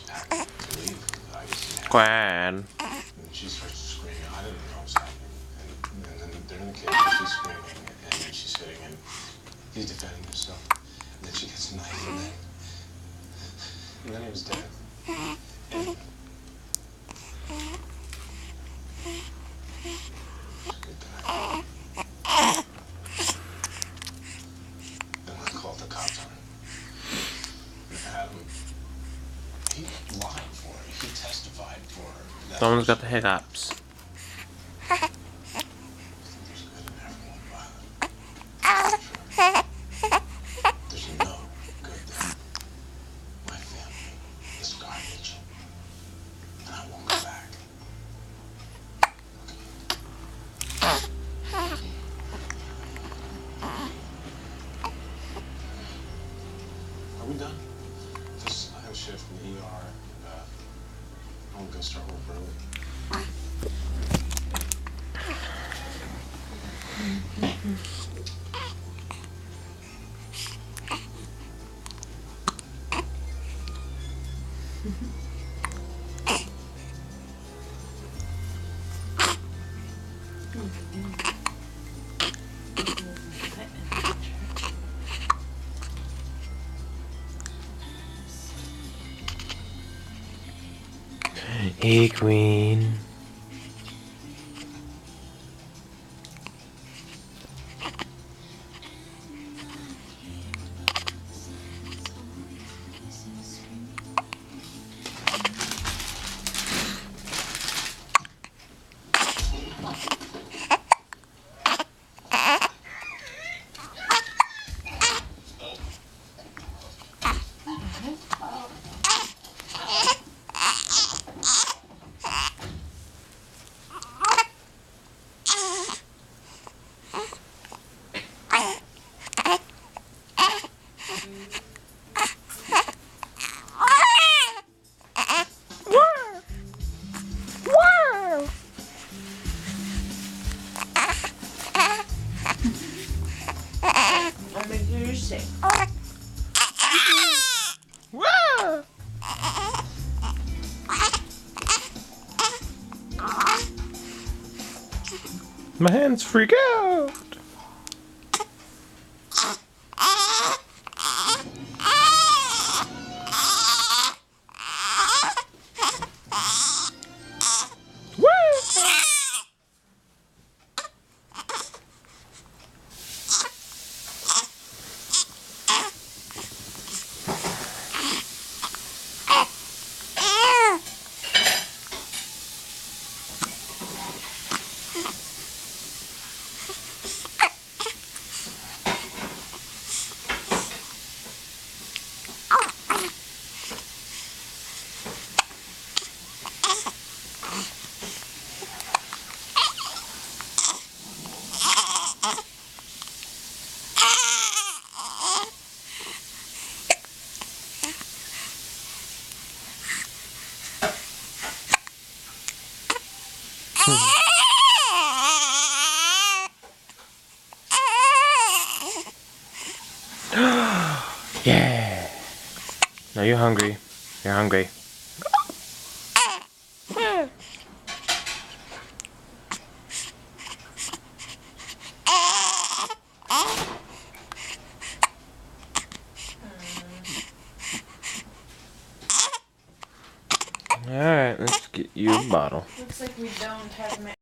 had to leave. I just had Gwen. And she starts screaming. I didn't know what was happening. And then they're in the kitchen. She's screaming, and then she's sitting, and he's defending himself. And then she gets a knife, and then he was dead. And good guy. Then I called the cops on him. And Adam, he lied for her. He testified for her. That Someone's was- got the hiccups. There's good in everyone, Violet. Sure. There's no good there. My family is garbage, and I won't go back. Are we done? Just I have a shift in the ER. I'm gonna start work early. Hey, Queen. I'm a goosey. My hands freak out. Yeah. Now you're hungry. You're hungry. Alright, let's get you a bottle. Looks like we don't have